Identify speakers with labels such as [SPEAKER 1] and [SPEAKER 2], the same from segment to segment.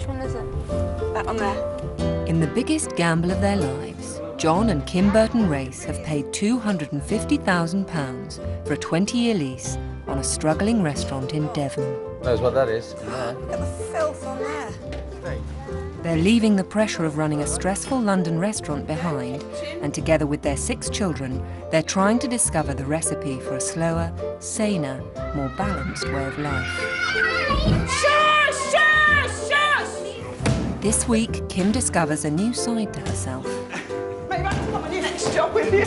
[SPEAKER 1] Which one is it? That one there.
[SPEAKER 2] In the biggest gamble of their lives, John and Kim Burton Race have paid £250,000 for a 20-year lease on a struggling restaurant in Devon.
[SPEAKER 3] Knows what that is.
[SPEAKER 1] Yeah. Look at the filth on there.
[SPEAKER 2] They're leaving the pressure of running a stressful London restaurant behind, and together with their 6 children, they're trying to discover the recipe for a slower, saner, more balanced way of life.
[SPEAKER 1] Shush! Shush! Shush!
[SPEAKER 2] This week, Kim discovers a new side to herself.
[SPEAKER 1] Maybe I can come on your next job with you.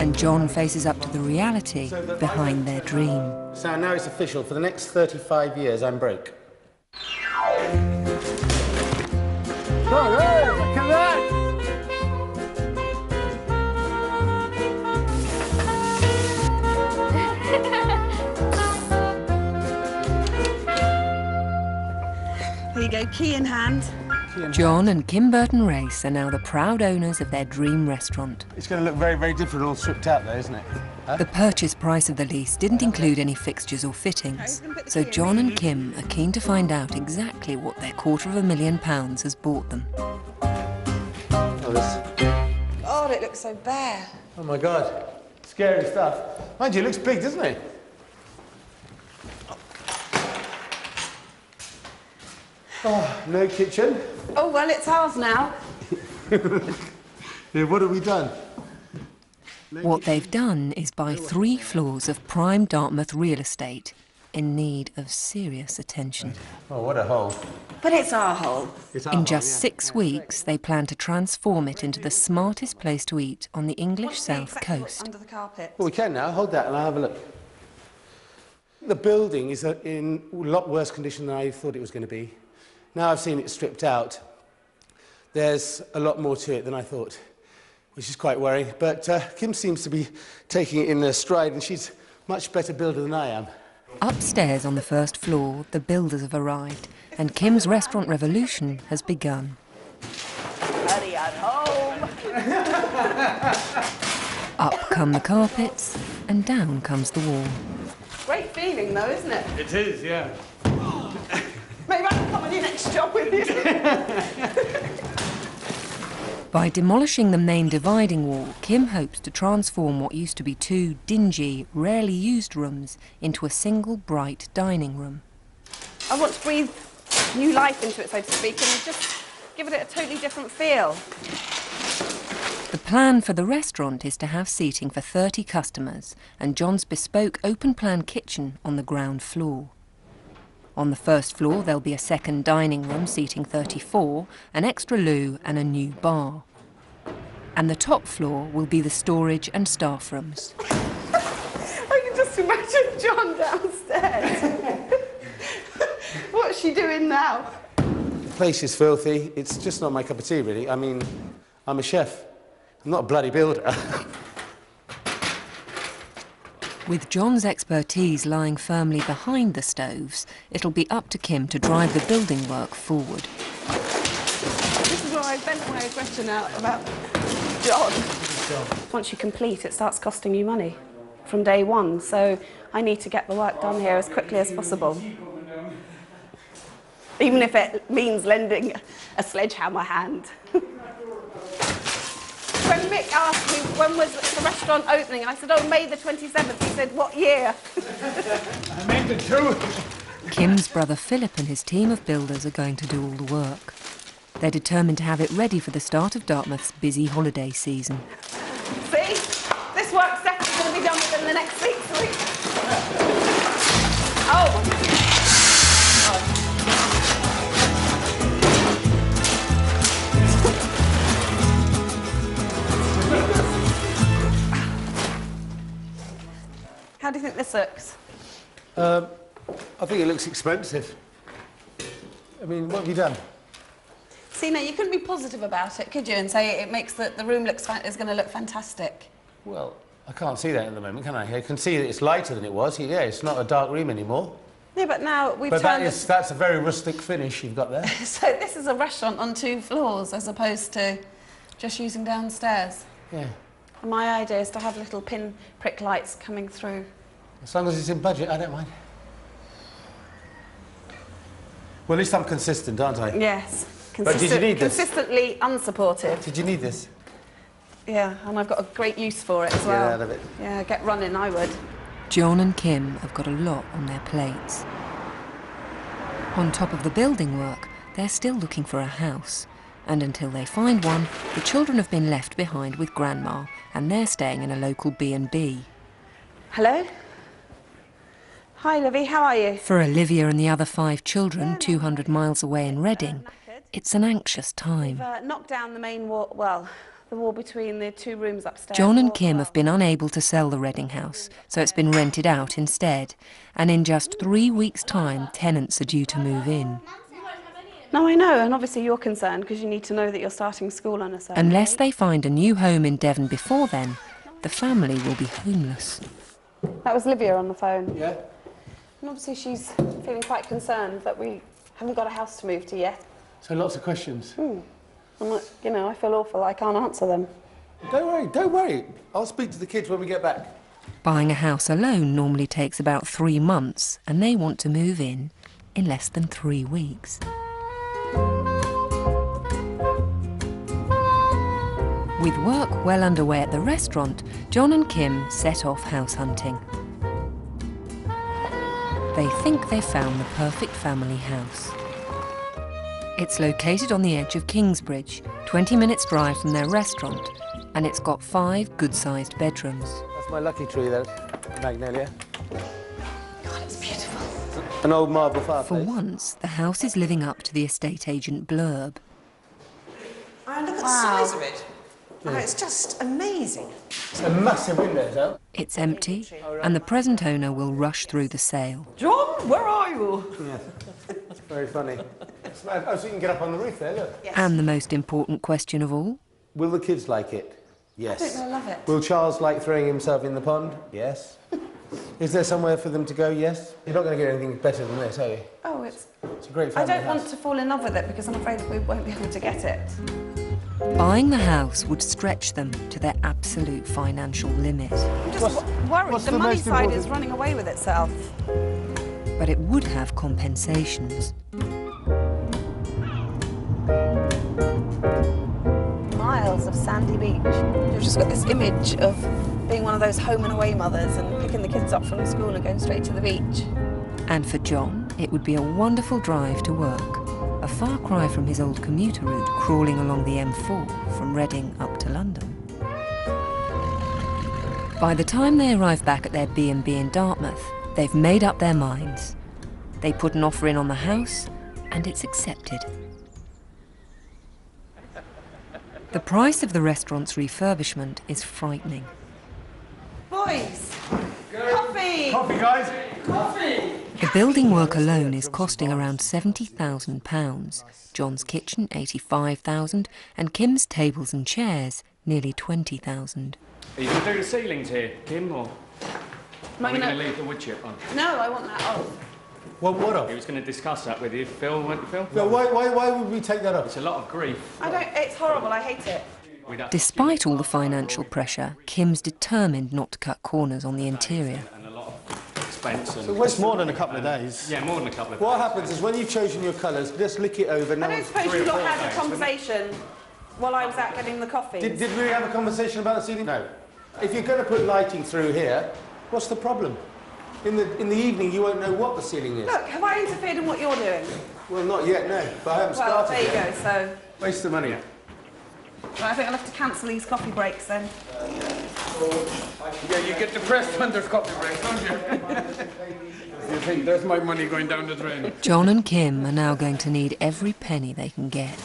[SPEAKER 2] And John faces up to the reality behind their dream.
[SPEAKER 3] So now it's official. For the next 35 years, I'm broke. Oh, hey, look at that!
[SPEAKER 1] There you go, key in hand.
[SPEAKER 2] John and Kim Burton Race are now the proud owners of their dream restaurant.
[SPEAKER 3] It's going to look very, very different all stripped out there, isn't it? Huh?
[SPEAKER 2] The purchase price of the lease didn't include any fixtures or fittings, so John and Kim are keen to find out exactly what their £250,000 has bought them.
[SPEAKER 1] Oh, it looks so bare.
[SPEAKER 3] Oh, my God. Scary stuff. Mind you, it looks big, doesn't it? Oh, no kitchen.
[SPEAKER 1] Oh, well, it's ours now.
[SPEAKER 3] Yeah, what have we done?
[SPEAKER 2] What they've done is buy 3 floors of prime Dartmouth real estate in need of serious attention.
[SPEAKER 3] Oh, what a hole.
[SPEAKER 1] But it's our hole.
[SPEAKER 2] In just 6 weeks, they plan to transform it into the smartest place to eat on the English South Coast.
[SPEAKER 1] Under the carpet.
[SPEAKER 3] Well, we can now. Hold that and I'll have a look. The building is in a lot worse condition than I thought it was going to be. Now I've seen it stripped out, there's a lot more to it than I thought, which is quite worrying. But Kim seems to be taking it in her stride, and she's a much better builder than I am.
[SPEAKER 2] Upstairs on the first floor, the builders have arrived, and Kim's restaurant revolution has begun.
[SPEAKER 1] Honey, I'm home.
[SPEAKER 2] Up come the carpets, and down comes the wall.
[SPEAKER 1] Great feeling, though, isn't it?
[SPEAKER 3] It is, yeah.
[SPEAKER 1] Maybe I can come on your next job with you.
[SPEAKER 2] By demolishing the main dividing wall, Kim hopes to transform what used to be 2 dingy, rarely used rooms into a single bright dining room.
[SPEAKER 1] I want to breathe new life into it, so to speak, and just give it a totally different feel.
[SPEAKER 2] The plan for the restaurant is to have seating for 30 customers and John's bespoke open-plan kitchen on the ground floor. On the first floor, there'll be a second dining room seating 34, an extra loo and a new bar. And the top floor will be the storage and staff rooms.
[SPEAKER 1] I can just imagine John downstairs. What's she doing now?
[SPEAKER 3] The place is filthy. It's just not my cup of tea, really. I mean, I'm a chef. I'm not a bloody builder.
[SPEAKER 2] With John's expertise lying firmly behind the stoves, it'll be up to Kim to drive the building work forward.
[SPEAKER 1] This is where I vent my aggression out about John. Once you complete, it starts costing you money from day one, so I need to get the work done here as quickly as possible. Even if it means lending a sledgehammer hand. When Mick asked me when was the restaurant opening, I said, oh, May the 27th. He said, what year?
[SPEAKER 3] I meant the truth.
[SPEAKER 2] Kim's brother Philip and his team of builders are going to do all the work. They're determined to have it ready for the start of Dartmouth's busy holiday season.
[SPEAKER 1] See? This work's definitely going to be done within the next 6 weeks. Oh! How do you think this looks?
[SPEAKER 3] I think it looks expensive. I mean, what have you done?
[SPEAKER 1] See, now, you couldn't be positive about it, could you, and say it makes the room is going to look fantastic?
[SPEAKER 3] Well, I can't see that at the moment, can I? I can see that it's lighter than it was. Yeah, it's not a dark room anymore.
[SPEAKER 1] Yeah, but now we've
[SPEAKER 3] But
[SPEAKER 1] turned...
[SPEAKER 3] that's a very rustic finish you've got there.
[SPEAKER 1] So this is a restaurant on 2 floors, as opposed to just using downstairs.
[SPEAKER 3] Yeah.
[SPEAKER 1] And my idea is to have little pin-prick lights coming through.
[SPEAKER 3] As long as it's in budget, I don't mind. Well, at least I'm consistent, aren't I?
[SPEAKER 1] Yes.
[SPEAKER 3] But did you need this?
[SPEAKER 1] Consistently unsupportive.
[SPEAKER 3] Did you need this?
[SPEAKER 1] Yeah, and I've got a great use for it as well.
[SPEAKER 3] Get out of it.
[SPEAKER 1] Yeah, get running, I would.
[SPEAKER 2] John and Kim have got a lot on their plates. On top of the building work, they're still looking for a house. And until they find one, the children have been left behind with Grandma, and they're staying in a local B&B.
[SPEAKER 1] Hello? Hi, Livy, how are you?
[SPEAKER 2] For Olivia and the other 5 children, 200 miles away in Reading, it's an anxious time.
[SPEAKER 1] We've knocked down the main wall, well, the wall between the 2 rooms upstairs.
[SPEAKER 2] John and Kim have been unable to sell the Reading house, so it's been rented out instead. And in just 3 weeks' time, tenants are due to move in.
[SPEAKER 1] No, I know, and obviously you're concerned because you need to know that you're starting school on a certain
[SPEAKER 2] Unless
[SPEAKER 1] date.
[SPEAKER 2] they find a new home in Devon before then, the family will be homeless.
[SPEAKER 1] That was Livia on the phone.
[SPEAKER 3] Yeah?
[SPEAKER 1] And obviously she's feeling quite concerned that we haven't got a house to move to yet.
[SPEAKER 3] So lots of questions.
[SPEAKER 1] I'm like, you know, I feel awful, I can't answer them.
[SPEAKER 3] Don't worry. I'll speak to the kids when we get back.
[SPEAKER 2] Buying a house alone normally takes about 3 months, and they want to move in less than 3 weeks. With work well underway at the restaurant, John and Kim set off house hunting. They think they've found the perfect family house. It's located on the edge of Kingsbridge, 20 minutes drive from their restaurant, and it's got 5 good-sized bedrooms.
[SPEAKER 3] That's my lucky tree, there, Magnolia.
[SPEAKER 1] God, it's beautiful.
[SPEAKER 3] An old marble
[SPEAKER 2] For
[SPEAKER 3] fireplace.
[SPEAKER 2] once, the house is living up to the estate agent blurb.
[SPEAKER 4] Oh, look at the size of it. Oh, it's just amazing.
[SPEAKER 3] It's a massive window, though.
[SPEAKER 2] It's empty, and the present owner will rush through the sale.
[SPEAKER 4] John, where are you?
[SPEAKER 3] Yeah. It's very funny. Oh, so you can get up on the roof there, look.
[SPEAKER 4] Yes.
[SPEAKER 2] And the most important question of all,
[SPEAKER 3] Will the kids like it? Yes.
[SPEAKER 1] I think they'll love it.
[SPEAKER 3] Will Charles like throwing himself in the pond? Yes. Is there somewhere for them to go? Yes. You're not going to get anything better than this, are you?
[SPEAKER 1] Oh, it's...
[SPEAKER 3] It's a great
[SPEAKER 1] I
[SPEAKER 3] family
[SPEAKER 1] don't
[SPEAKER 3] house.
[SPEAKER 1] want to fall in love with it because I'm afraid we won't be able to get it.
[SPEAKER 2] buying the house would stretch them to their absolute financial limit.
[SPEAKER 1] I'm just worried.
[SPEAKER 3] what's
[SPEAKER 1] The
[SPEAKER 3] the
[SPEAKER 1] money
[SPEAKER 3] most
[SPEAKER 1] side
[SPEAKER 3] important-
[SPEAKER 1] is running away with itself.
[SPEAKER 2] But it would have compensations.
[SPEAKER 1] Miles of sandy beach. You've just got this image of being one of those home and away mothers and picking the kids up from school and going straight to the beach.
[SPEAKER 2] And for John, it would be a wonderful drive to work. A far cry from his old commuter route, crawling along the M4 from Reading up to London. By the time they arrive back at their B&B in Dartmouth, they've made up their minds. They put an offer in on the house, and it's accepted. The price of the restaurant's refurbishment is frightening.
[SPEAKER 1] Boys! Coffee!
[SPEAKER 3] Coffee, guys!
[SPEAKER 2] The building work alone is costing around £70,000. John's kitchen, £85,000, and Kim's tables and chairs, nearly £20,000.
[SPEAKER 5] Are you going to do the ceilings here, Kim, or
[SPEAKER 1] Am I
[SPEAKER 5] are we going
[SPEAKER 1] gonna-
[SPEAKER 5] to leave the wood chip on?
[SPEAKER 1] No, I want that off.
[SPEAKER 3] What
[SPEAKER 5] He
[SPEAKER 3] off?
[SPEAKER 5] was going to discuss that with you, Phil, weren't you, Phil?
[SPEAKER 3] No, why would we take that off?
[SPEAKER 5] It's a lot of grief.
[SPEAKER 1] It's horrible, I hate it.
[SPEAKER 5] We'd have
[SPEAKER 2] Despite all the financial pressure, Kim's determined not to cut corners on the interior.
[SPEAKER 5] and a lot of expense. And,
[SPEAKER 3] It's more than a couple of days.
[SPEAKER 5] yeah, more than a couple of
[SPEAKER 3] What
[SPEAKER 5] days.
[SPEAKER 3] happens is when you've chosen your colours, just lick it over. No
[SPEAKER 1] I don't
[SPEAKER 3] one's...
[SPEAKER 1] suppose
[SPEAKER 5] 3
[SPEAKER 1] you
[SPEAKER 5] or
[SPEAKER 1] lot
[SPEAKER 5] 4
[SPEAKER 1] had a
[SPEAKER 5] days,
[SPEAKER 1] conversation while I was out getting the coffee.
[SPEAKER 3] Did we have a conversation about the ceiling? No. If you're going to put lighting through here, what's the problem? In the evening, you won't know what the ceiling is.
[SPEAKER 1] Look, have I interfered in what you're doing?
[SPEAKER 3] Well, not yet, no. But I haven't
[SPEAKER 1] Well,
[SPEAKER 3] started
[SPEAKER 1] there you
[SPEAKER 3] yet.
[SPEAKER 1] go, so...
[SPEAKER 3] Waste of money.
[SPEAKER 1] Well, I think I'll have to cancel these coffee breaks then.
[SPEAKER 6] Yeah, you get depressed when there's coffee breaks, don't you? You think there's my money going down the drain.
[SPEAKER 2] John and Kim are now going to need every penny they can get.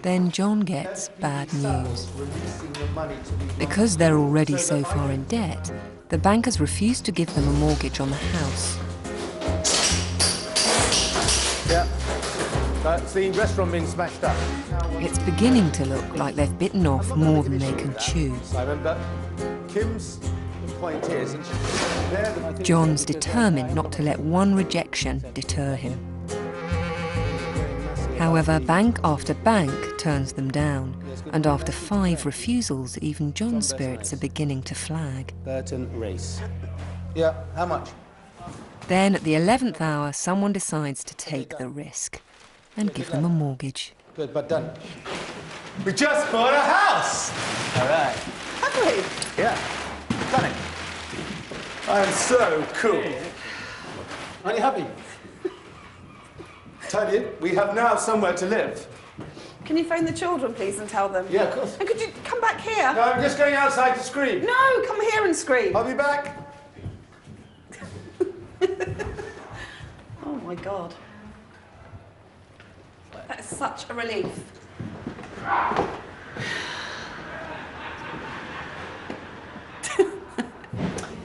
[SPEAKER 2] Then John gets bad news. Because they're already so far in debt, the bankers refuse to give them a mortgage on the house.
[SPEAKER 3] Yeah. That's the restaurant being smashed up.
[SPEAKER 2] It's beginning to look like they've bitten off more than they can chew.
[SPEAKER 3] Simon, but Kim's point is...
[SPEAKER 2] John's determined not to let one rejection deter him. However, bank after bank turns them down, and after 5 refusals, even John's spirits are beginning to flag.
[SPEAKER 3] Burton Race. Yeah, how much?
[SPEAKER 2] Then, at the 11th hour, someone decides to take the risk and give them a mortgage.
[SPEAKER 3] Good, but done. We just bought a house! All right.
[SPEAKER 4] Have we?
[SPEAKER 3] Yeah, done it. I'm so cool. Aren't you happy? Tell you, we have now somewhere to live.
[SPEAKER 1] Can you phone the children, please, and tell them?
[SPEAKER 3] Yeah, of course.
[SPEAKER 1] And could you come back here?
[SPEAKER 3] No, I'm just going outside to scream.
[SPEAKER 1] No, come here and scream.
[SPEAKER 3] I'll be back.
[SPEAKER 1] Oh my God. That is such a relief.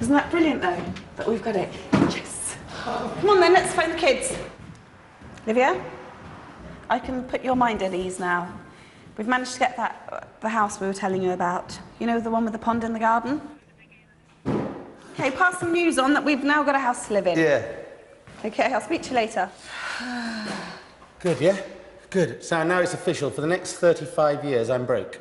[SPEAKER 1] Isn't that brilliant though, that we've got it? Yes. Come on then, let's phone the kids. Olivia, I can put your mind at ease now. We've managed to get the house we were telling you about. You know, the one with the pond in the garden? Okay, pass some news on that we've now got a house to live in.
[SPEAKER 3] Yeah.
[SPEAKER 1] Okay, I'll speak to you later.
[SPEAKER 3] Good, yeah? Good. So now it's official. For the next 35 years, I'm broke.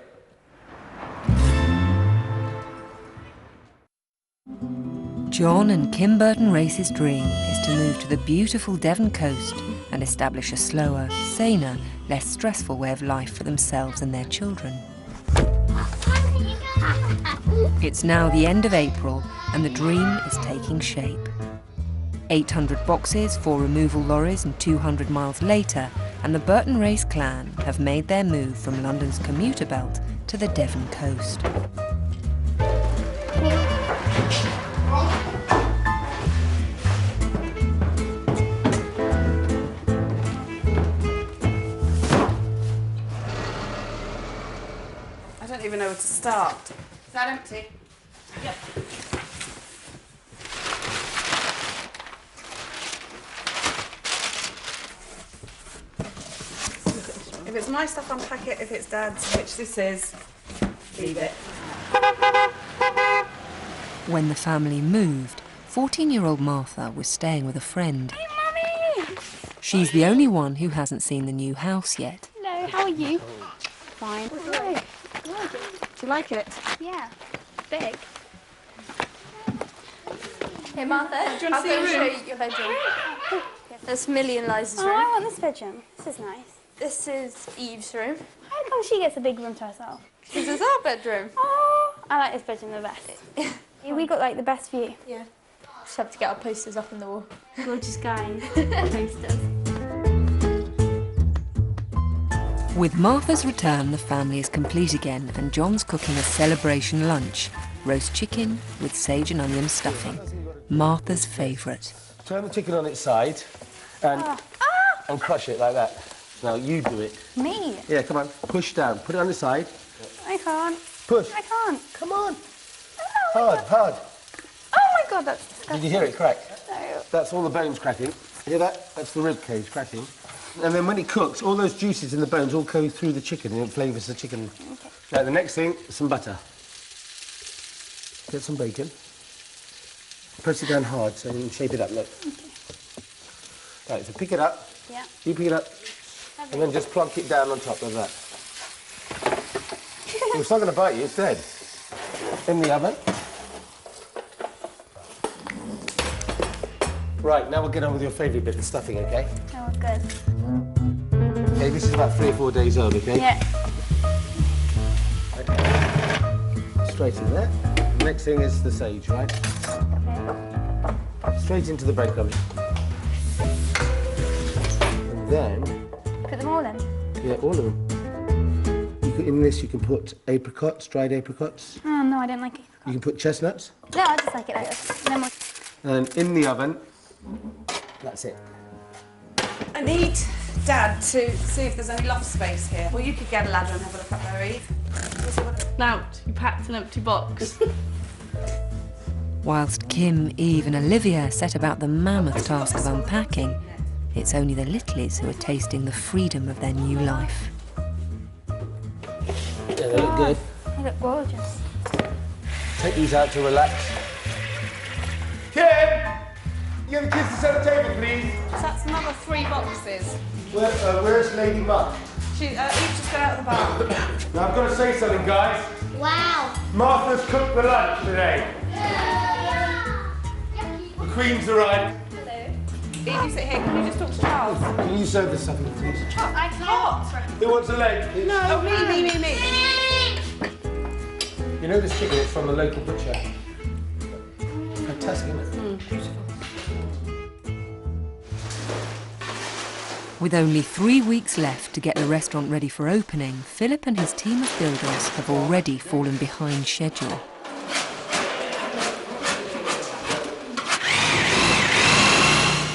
[SPEAKER 2] John and Kim Burton Race's dream is to move to the beautiful Devon coast and establish a slower, saner, less stressful way of life for themselves and their children. It's now the end of April and the dream is taking shape. 800 boxes, 4 removal lorries and 200 miles later, and the Burton Race clan have made their move from London's commuter belt to the Devon coast.
[SPEAKER 1] I don't even know where to start. Is that empty? Yep. If it's my stuff, unpack it. If it's Dad's, which this is, leave it.
[SPEAKER 2] When the family moved, 14-year-old Martha was staying with a friend.
[SPEAKER 7] Hey, Mummy!
[SPEAKER 2] She's the only one who hasn't seen the new house yet.
[SPEAKER 7] Hello, how are you? Fine.
[SPEAKER 1] Hi. Do you like it?
[SPEAKER 7] Yeah, big. Hey, Martha,
[SPEAKER 1] Do you want to see
[SPEAKER 7] I'll go
[SPEAKER 1] your
[SPEAKER 7] show
[SPEAKER 1] room?
[SPEAKER 7] you your bedroom. That's Millie and Liza's
[SPEAKER 8] Oh, I
[SPEAKER 7] room.
[SPEAKER 8] want this bedroom. This is nice.
[SPEAKER 7] This is Eve's room.
[SPEAKER 8] How come she gets a big room to herself?
[SPEAKER 7] This is our bedroom.
[SPEAKER 8] Oh, I like this bedroom the best. Yeah, we got like the best view.
[SPEAKER 7] Yeah. Just have to get our posters up on the wall.
[SPEAKER 8] Gorgeous guys. Posters.
[SPEAKER 2] With Martha's return, the family is complete again, and John's cooking a celebration lunch. Roast chicken with sage and onion stuffing. Martha's favourite.
[SPEAKER 3] Turn the chicken on its side and crush it like that. Now you do it.
[SPEAKER 8] Me?
[SPEAKER 3] Yeah, come on. Push down. Put it on the side.
[SPEAKER 8] I can't.
[SPEAKER 3] Push.
[SPEAKER 8] I can't.
[SPEAKER 3] Come on.
[SPEAKER 8] Oh,
[SPEAKER 3] Hard.
[SPEAKER 8] oh my God, that's disgusting.
[SPEAKER 3] Did you hear it crack?
[SPEAKER 8] No.
[SPEAKER 3] That's all the bones cracking. Hear that? That's the rib cage cracking. And then when it cooks, all those juices in the bones all go through the chicken and it flavours the chicken.
[SPEAKER 8] Okay.
[SPEAKER 3] Right, the next thing, some butter. Get some bacon. Press it down hard so you can shape it up, look.
[SPEAKER 8] Okay.
[SPEAKER 3] Right, so pick it up.
[SPEAKER 8] Yeah.
[SPEAKER 3] You pick it up. And then just plonk it down on top of that. It's not going to bite you, it's dead. In the oven. Right, now we'll get on with your favourite bit, the stuffing, okay?
[SPEAKER 8] Oh, good.
[SPEAKER 3] Okay, this is about 3 or 4 days old, okay?
[SPEAKER 8] Yeah.
[SPEAKER 3] Okay. Straight in there. The next thing is the sage, right?
[SPEAKER 8] Okay.
[SPEAKER 3] Straight into the breadcrumbs. And then,
[SPEAKER 8] Put them all in.
[SPEAKER 3] yeah, all of them. In this, you can put apricots, dried apricots.
[SPEAKER 8] Oh, no, I don't like it.
[SPEAKER 3] You can put chestnuts.
[SPEAKER 8] No, I just like it like this. No more.
[SPEAKER 3] And in the oven, that's it.
[SPEAKER 1] I need Dad to see if there's any loft space here. Well, you could get a ladder and have a look up there, Eve.
[SPEAKER 9] Lout, you packed an empty box.
[SPEAKER 2] Whilst Kim, Eve and Olivia set about the mammoth task of unpacking, it's only the littlies who are tasting the freedom of their new life.
[SPEAKER 3] Yeah, they look good.
[SPEAKER 8] They look gorgeous.
[SPEAKER 3] Take these out to relax. Kim! You get the kids to set the table, please.
[SPEAKER 1] So that's another 3 boxes.
[SPEAKER 3] Where's Lady Mutt?
[SPEAKER 1] Eve's just got out of the bar.
[SPEAKER 3] Now, I've got to say something, guys.
[SPEAKER 7] Wow.
[SPEAKER 3] Martha's cooked the lunch today. The Queen's arrived.
[SPEAKER 7] Hello.
[SPEAKER 1] you sit here. Can you just talk to Charles?
[SPEAKER 3] Can you serve this something, please?
[SPEAKER 7] I can't.
[SPEAKER 3] Who wants a leg, please?
[SPEAKER 1] No, me.
[SPEAKER 3] You know this chicken is from the local butcher. Fantastic, isn't it?
[SPEAKER 1] Beautiful.
[SPEAKER 2] With only 3 weeks left to get the restaurant ready for opening, Philip and his team of builders have already fallen behind schedule.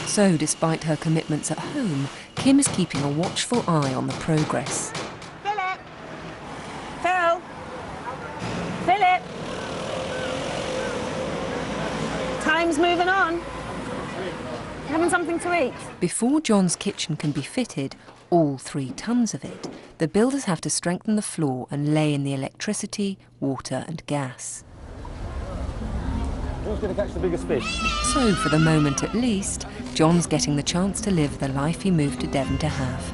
[SPEAKER 2] So, despite her commitments at home, Kim is keeping a watchful eye on the progress.
[SPEAKER 1] Philip! Phil! Philip! Time's moving on. Having something to eat?
[SPEAKER 2] Before John's kitchen can be fitted, all 3 tons of it, the builders have to strengthen the floor and lay in the electricity, water and gas.
[SPEAKER 3] Who's going to catch the biggest fish?
[SPEAKER 2] So, for the moment at least, John's getting the chance to live the life he moved to Devon to have.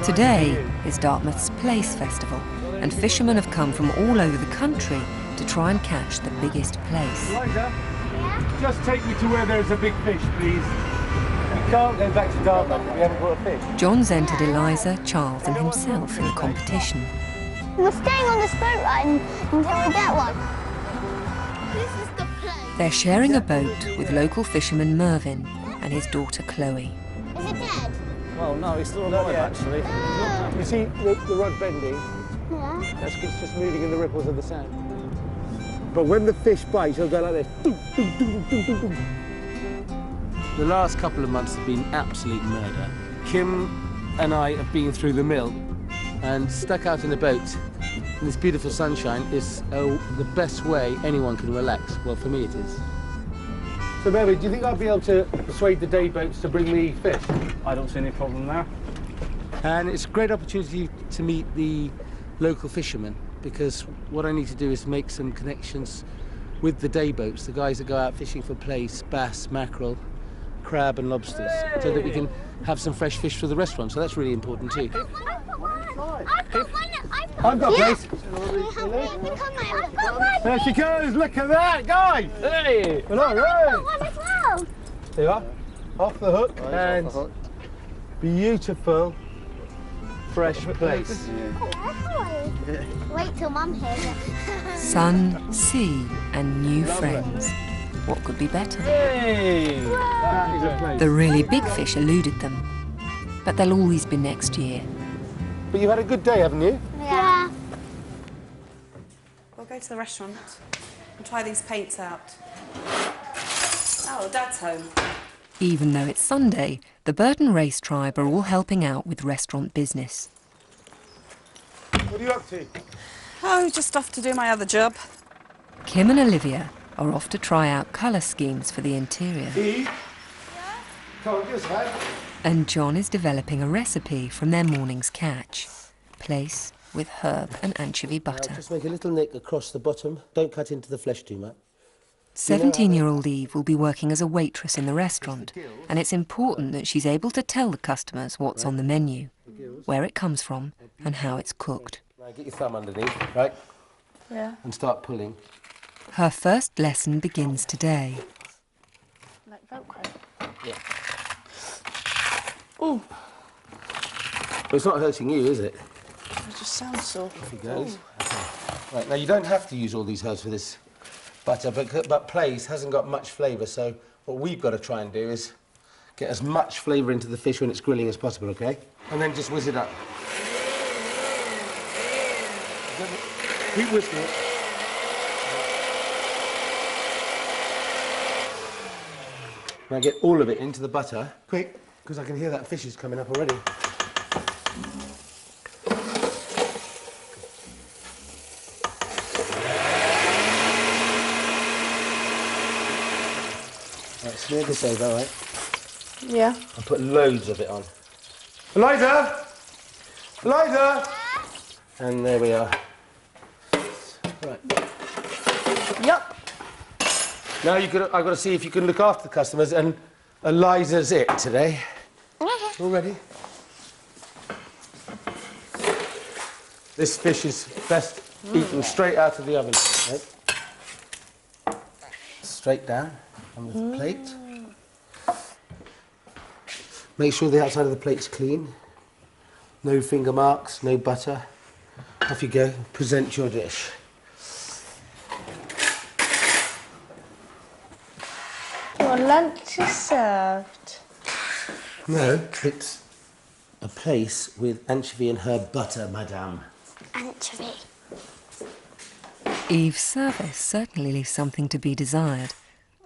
[SPEAKER 2] Today is Dartmouth's Place Festival, and fishermen have come from all over the country to try and catch the biggest place.
[SPEAKER 3] Eliza, just take me to where there's a big fish, please. We can't go back to Dartmouth if we haven't got a fish.
[SPEAKER 2] John's entered Eliza, Charles and himself in the competition.
[SPEAKER 8] We're staying on this boat ride until we get one. This is the place.
[SPEAKER 2] They're sharing a boat with local fisherman Mervyn and his daughter Chloe.
[SPEAKER 8] Is it dead?
[SPEAKER 3] Well, no, it's still alive, actually. You see the rod bending?
[SPEAKER 8] Yeah.
[SPEAKER 3] That's just moving in the ripples of the sand. But when the fish bites, he'll go like this. Doo, doo, doo, doo, doo, doo. The last couple of months have been absolute murder. Kim and I have been through the mill and stuck out in a boat in this beautiful sunshine is the best way anyone can relax. Well, for me it is. So, Mary, do you think I'll be able to persuade the day boats to bring me fish?
[SPEAKER 5] I don't see any problem there.
[SPEAKER 3] And it's a great opportunity to meet the local fishermen, because what I need to do is make some connections with the day boats, the guys that go out fishing for plaice, bass, mackerel, crab and lobsters, so that we can have some fresh fish for the restaurant. So that's really important too. I've got place. There she goes, look at that, guys! Hey! Well, all right. There you are, off the hook, and beautiful fresh plaice.
[SPEAKER 8] Wait till Mum hears it.
[SPEAKER 2] Sun, sea and new friends. What could be better?
[SPEAKER 3] Hey! That is a plaice.
[SPEAKER 2] The really big fish eluded them, but they'll always be next year.
[SPEAKER 3] But you've had a good day, haven't you?
[SPEAKER 8] Yeah.
[SPEAKER 1] We'll go to the restaurant and try these paints out. Oh, Dad's home.
[SPEAKER 2] Even though it's Sunday, the Burton Race tribe are all helping out with restaurant business.
[SPEAKER 3] What are you up to?
[SPEAKER 1] Oh, just off to do my other job.
[SPEAKER 2] Kim and Olivia are off to try out colour schemes for the interior.
[SPEAKER 3] Eve? Come on, give us a hand.
[SPEAKER 2] And John is developing a recipe from their morning's catch. Plaice with herb and anchovy butter.
[SPEAKER 3] Just make a little nick across the bottom. Don't cut into the flesh too much.
[SPEAKER 2] 17-year-old Eve will be working as a waitress in the restaurant, and it's important that she's able to tell the customers what's on the menu, where it comes from, and how it's cooked.
[SPEAKER 3] Now get your thumb underneath, right?
[SPEAKER 1] Yeah.
[SPEAKER 3] And start pulling.
[SPEAKER 2] Her first lesson begins today.
[SPEAKER 7] Like Velcro.
[SPEAKER 3] Yeah. Ooh. But it's not hurting you, is it?
[SPEAKER 1] It just sounds so.
[SPEAKER 3] Off he goes. Okay. Right, now you don't have to use all these herbs for this butter, but plaice hasn't got much flavour, so what we've got to try and do is get as much flavour into the fish when it's grilling as possible, okay? And then just whiz it up. Keep whisking it. Now get all of it into the butter. Quick, because I can hear that fish is coming up already. Right, smear this over, right?
[SPEAKER 1] Yeah.
[SPEAKER 3] And put loads of it on. Eliza! Eliza! And there we are. Right.
[SPEAKER 1] Yep.
[SPEAKER 3] Now I've got to see if you can look after the customers, and Eliza's it today. All ready? This fish is best eaten straight out of the oven. Right? straight down on the plate. Make sure the outside of the plate's clean. No finger marks, no butter. Off you go, present your dish.
[SPEAKER 7] Your lunch is served.
[SPEAKER 3] No, it's a place with anchovy and herb butter, madame.
[SPEAKER 8] Anchovy.
[SPEAKER 2] Eve's service certainly leaves something to be desired.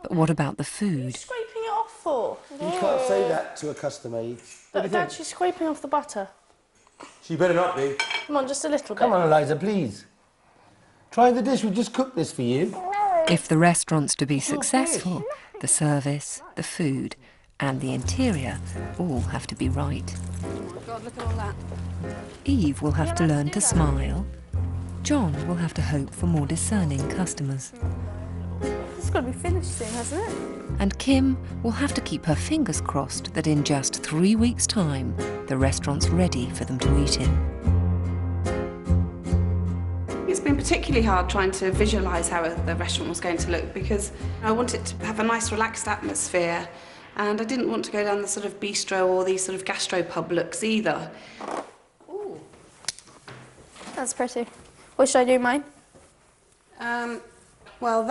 [SPEAKER 2] But what about the food?
[SPEAKER 7] Scraping it off for?
[SPEAKER 3] You can't say that to a customer.
[SPEAKER 7] Dad, she's scraping off the butter.
[SPEAKER 3] She better not be.
[SPEAKER 7] Come on, just a little bit.
[SPEAKER 3] Come on, Eliza, please. Try the dish. We just cooked this for you.
[SPEAKER 2] If the restaurant's to be successful, the service, the food, and the interior all have to be right.
[SPEAKER 1] Oh God, look at all that.
[SPEAKER 2] Eve will have to learn to smile. John will have to hope for more discerning customers.
[SPEAKER 7] It's got to be finished soon, hasn't it?
[SPEAKER 2] And Kim will have to keep her fingers crossed that in just 3 weeks' time, the restaurant's ready for them to eat in.
[SPEAKER 1] It's been particularly hard trying to visualise how the restaurant was going to look because I wanted to have a nice relaxed atmosphere and I didn't want to go down the sort of bistro or these sort of gastropub looks either. Ooh.
[SPEAKER 7] That's pretty. What should I do mine?
[SPEAKER 1] Well,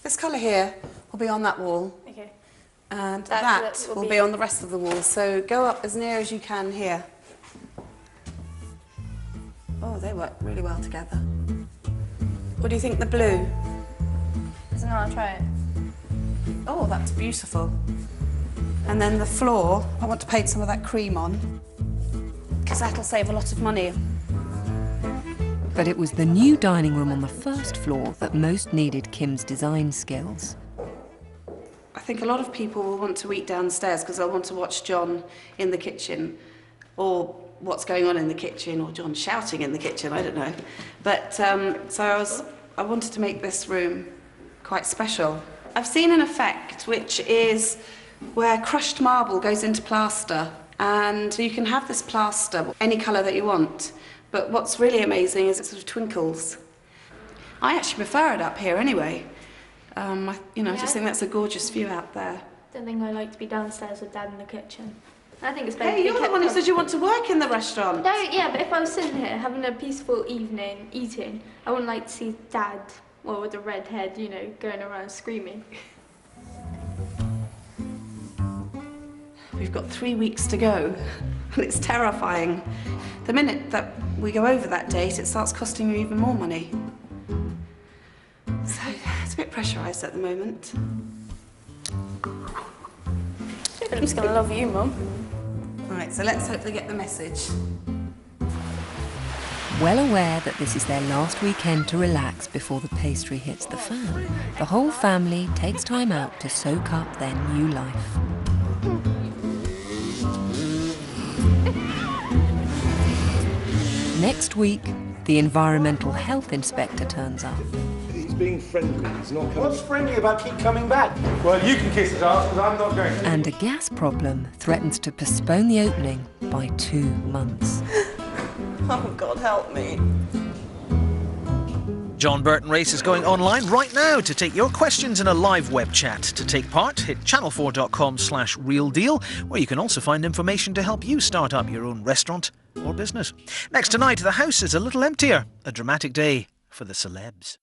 [SPEAKER 1] this colour here will be on that wall.
[SPEAKER 7] Okay.
[SPEAKER 1] And that will be on the rest of the wall. So go up as near as you can here. Oh, they work really well together. What do you think, the blue?
[SPEAKER 7] I don't know, I'll try it.
[SPEAKER 1] Oh, that's beautiful. And then the floor, I want to paint some of that cream on, because that'll save a lot of money.
[SPEAKER 2] But it was the new dining room on the first floor that most needed Kim's design skills.
[SPEAKER 1] I think a lot of people will want to eat downstairs because they'll want to watch John in the kitchen, or what's going on in the kitchen, or John shouting in the kitchen, I don't know. But so I wanted to make this room quite special. I've seen an effect which is where crushed marble goes into plaster, and you can have this plaster any colour that you want. But what's really amazing is it sort of twinkles. I actually prefer it up here anyway. I just think that's a gorgeous view out there.
[SPEAKER 9] I don't think I like to be downstairs with Dad in the kitchen. I think it's better.
[SPEAKER 1] Hey, you're the one who said you want to work in the restaurant.
[SPEAKER 9] No, yeah, but if I was sitting here having a peaceful evening eating, I wouldn't like to see Dad, well, with a red head, you know, going around screaming.
[SPEAKER 1] We've got 3 weeks to go, and it's terrifying. The minute that we go over that date, it starts costing you even more money. So it's a bit pressurised at the moment.
[SPEAKER 7] Philip's gonna love you, Mum.
[SPEAKER 1] Right, so let's hope they get the message.
[SPEAKER 2] Well aware that this is their last weekend to relax before the pastry hits the fan, the whole family takes time out to soak up their new life. Next week, the environmental health inspector turns up.
[SPEAKER 10] He's being friendly, he's not coming.
[SPEAKER 3] What's friendly about keep coming back? Well, you can kiss his ass, but I'm not going to.
[SPEAKER 2] And a gas problem threatens to postpone the opening by 2 months.
[SPEAKER 4] Oh, God, help me.
[SPEAKER 11] John Burton Race is going online right now to take your questions in a live web chat. To take part, hit channel4.com/realdeal, where you can also find information to help you start up your own restaurant or business. Next tonight, the house is a little emptier. A dramatic day for the celebs.